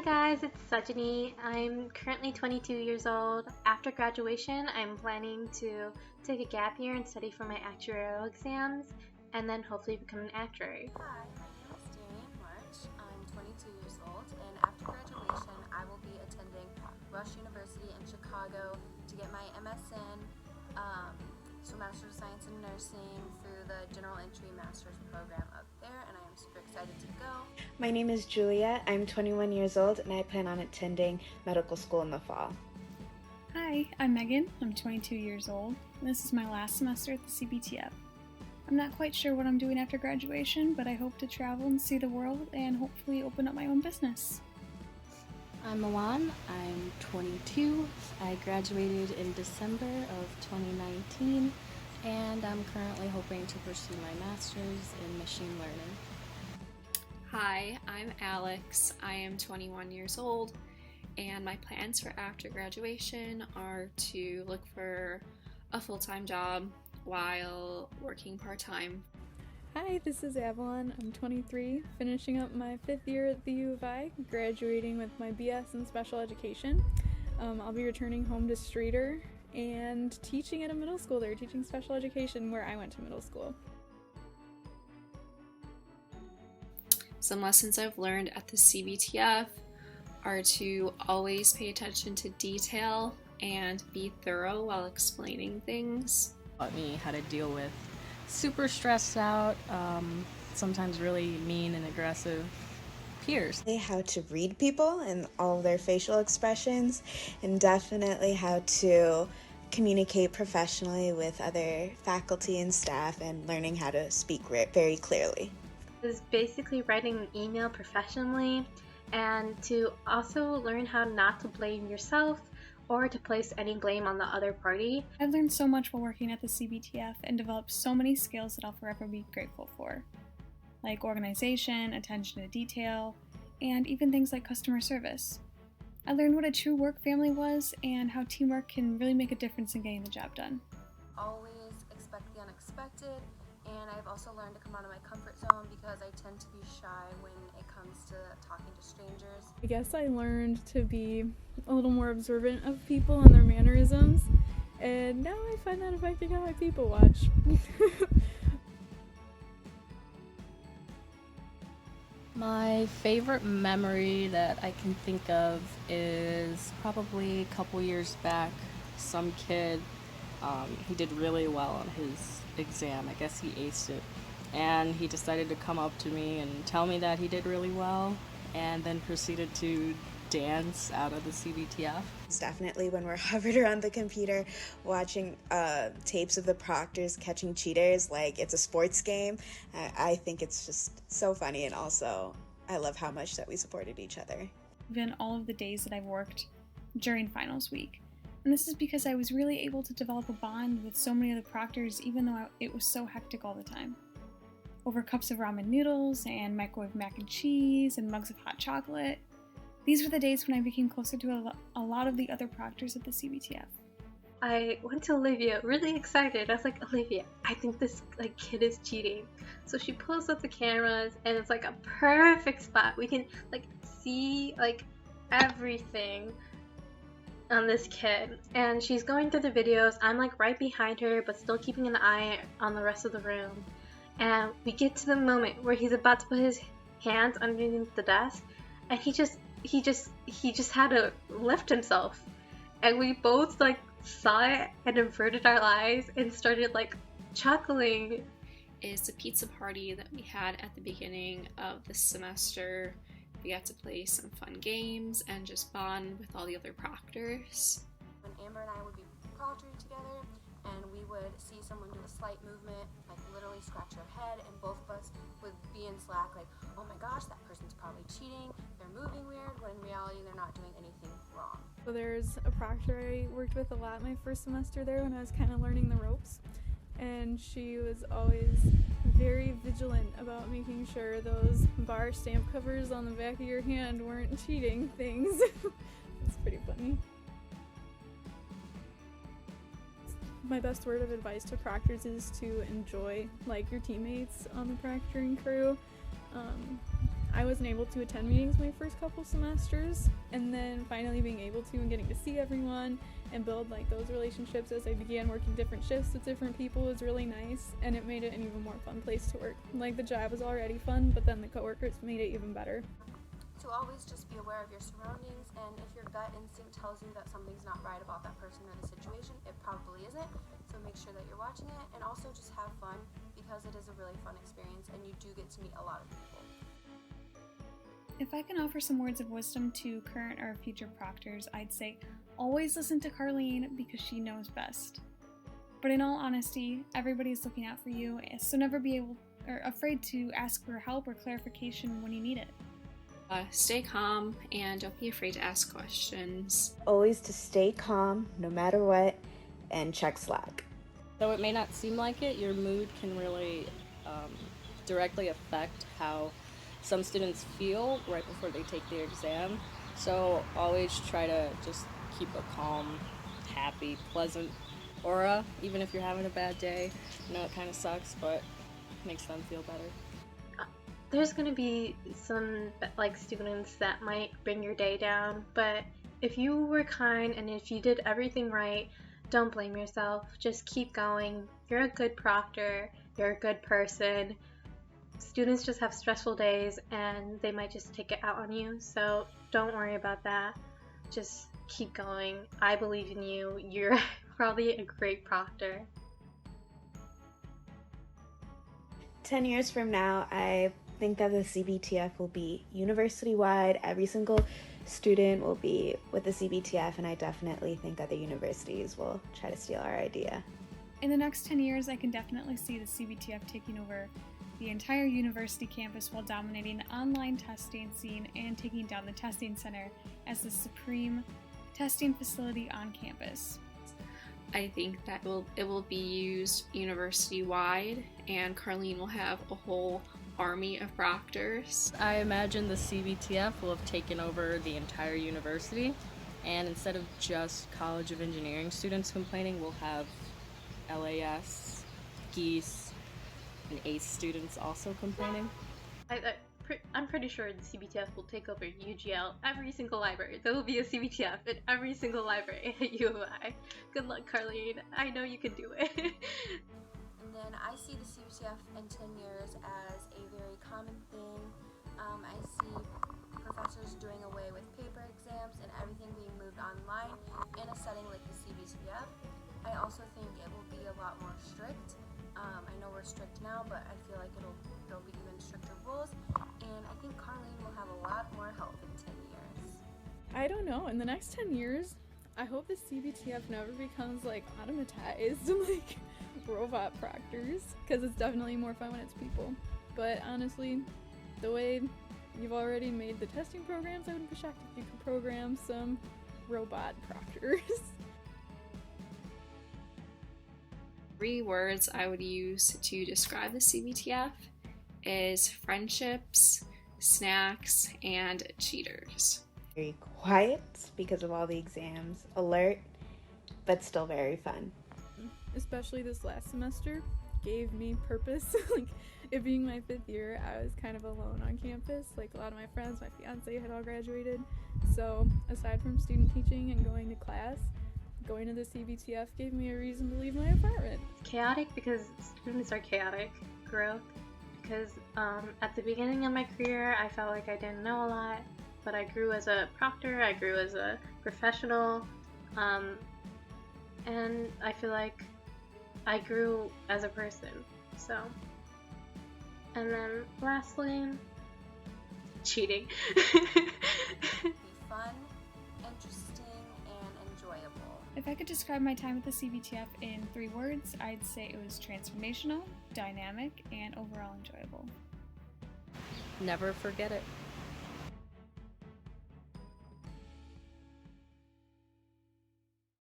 guys, it's Sajani. I'm currently 22 years old. After graduation, I'm planning to take a gap year and study for my actuarial exams and then hopefully become an actuary. Hi, my name is Darian March. I'm 22 years old, and after graduation, I will be attending Rush University in Chicago to get my MSN, so Master of Science in Nursing, through the General Entry Master's program up there, and I am super excited to go. My name is Julia. I'm 21 years old, and I plan on attending medical school in the fall. Hi, I'm Megan. I'm 22 years old, and this is my last semester at the CBTF. I'm not quite sure what I'm doing after graduation, but I hope to travel and see the world and hopefully open up my own business. I'm Milan. I'm 22. I graduated in December of 2019, and I'm currently hoping to pursue my master's in machine learning. Hi, I'm Alex. I am 21 years old, and my plans for after graduation are to look for a full-time job while working part-time. Hi, this is Avalon. I'm 23, finishing up my 5th year at the U of I, graduating with my BS in special education. I'll be returning home to Streator and teaching at a middle school there, teaching special education where I went to middle school. Some lessons I've learned at the CBTF are to always pay attention to detail and be thorough while explaining things. Taught me how to deal with super stressed out, sometimes really mean and aggressive peers. How to read people and all of their facial expressions, and definitely how to communicate professionally with other faculty and staff, and learning how to speak very clearly. It's basically writing an email professionally, and to also learn how not to blame yourself or to place any blame on the other party. I've learned so much while working at the CBTF and developed so many skills that I'll forever be grateful for, like organization, attention to detail, and even things like customer service. I learned what a true work family was and how teamwork can really make a difference in getting the job done. Always expect the unexpected, and I've also learned to come out of my comfort zone because I tend to be shy when it comes to talking to strangers. I guess I learned to be a little more observant of people and their mannerisms, and now I find that affecting how I people watch. My favorite memory that I can think of is probably a couple years back. Some kid, he did really well on his exam. I guess he aced it. And he decided to come up to me and tell me that he did really well, and then proceeded to dance out of the CBTF. It's definitely when we're hovered around the computer watching tapes of the proctors catching cheaters like it's a sports game. I think it's just so funny, and also I love how much that we supported each other. Even all of the days that I've worked during finals week. And this is because I was really able to develop a bond with so many of the proctors, even though it was so hectic all the time. Over cups of ramen noodles and microwave mac and cheese and mugs of hot chocolate. These were the days when I became closer to a lot of the other proctors at the CBTF. I went to Olivia really excited. I was like, Olivia, I think this kid is cheating. So she pulls up the cameras and it's like a perfect spot. We can see everything on this kid, and she's going through the videos. I'm right behind her but still keeping an eye on the rest of the room, and we get to the moment where he's about to put his hands underneath the desk, and he just had to lift himself, and we both saw it and averted our eyes and started chuckling. Is a pizza party that we had at the beginning of the semester. We got to play some fun games and just bond with all the other proctors. When Amber and I would be proctoring together, and we would see someone do a slight movement, literally scratch their head, and both of us would be in Slack oh my gosh, that person's probably cheating, they're moving weird, when in reality they're not doing anything wrong. So there's a proctor I worked with a lot my first semester there when I was kind of learning the ropes, and she was always very vigilant about making sure those bar stamp covers on the back of your hand weren't cheating things. It's pretty funny. My best word of advice to proctors is to enjoy your teammates on the proctoring crew. I wasn't able to attend meetings my first couple semesters, and then finally being able to and getting to see everyone and build like those relationships as I began working different shifts with different people was really nice, and it made it an even more fun place to work. Like the job was already fun, but then the coworkers made it even better. To always just be aware of your surroundings, and if your gut instinct tells you that something's not right about that person or the situation, it probably isn't. So make sure that you're watching it, and also just have fun, because it is a really fun experience and you do get to meet a lot of people. If I can offer some words of wisdom to current or future proctors, I'd say always listen to Carlene because she knows best. But in all honesty, everybody's looking out for you, so never be afraid to ask for help or clarification when you need it. Stay calm and don't be afraid to ask questions. Always to stay calm no matter what, and check Slack. Though it may not seem like it, your mood can really directly affect how some students feel right before they take their exam. So always try to just keep a calm, happy, pleasant aura, even if you're having a bad day. I know it kind of sucks, but it makes them feel better. There's going to be some like students that might bring your day down, but if you were kind and if you did everything right, don't blame yourself. Just keep going. You're a good proctor. You're a good person. Students just have stressful days and they might just take it out on you, so don't worry about that. Just keep going. I believe in you. You're probably a great proctor. 10 years from now, I think that the CBTF will be university-wide. Every single student will be with the CBTF, and I definitely think other universities will try to steal our idea. In the next 10 years, I can definitely see the CBTF taking over the entire university campus while dominating the online testing scene and taking down the testing center as the supreme testing facility on campus. I think that it will be used university-wide, and Carlene will have a whole army of proctors. I imagine the CBTF will have taken over the entire university, and instead of just College of Engineering students complaining, we'll have LAS, GEES, and ACE students also complaining. I'm pretty sure the CBTF will take over UGL, every single library. There will be a CBTF in every single library at U of I. Good luck, Carlene. I know you can do it. And then I see the CBTF in 10 years as a very common thing. I see professors doing away with paper exams and everything being moved online in a setting like the CBTF. I also think it will be a lot more strict. I know we're strict now, but I feel like there'll be even stricter rules, and I think Carlene will have a lot more help in 10 years. I don't know, in the next 10 years, I hope the CBTF never becomes like automatized like robot proctors, because it's definitely more fun when it's people. But honestly, the way you've already made the testing programs, I wouldn't be shocked if you could program some robot proctors. 3 words I would use to describe the CBTF is friendships, snacks, and cheaters. Very quiet because of all the exams, alert, but still very fun. Especially this last semester gave me purpose. Like, it being my 5th year, I was kind of alone on campus. Like, a lot of my friends, my fiance had all graduated. So aside from student teaching and going to class, going to the CBTF gave me a reason to leave my apartment. Chaotic because students are chaotic. Growth because at the beginning of my career, I felt like I didn't know a lot, but I grew as a proctor, I grew as a professional, and I feel like I grew as a person. So, and then lastly, cheating. Be fun, interesting, and enjoyable. If I could describe my time at the CBTF in 3 words, I'd say it was transformational, dynamic, and overall enjoyable. Never forget it.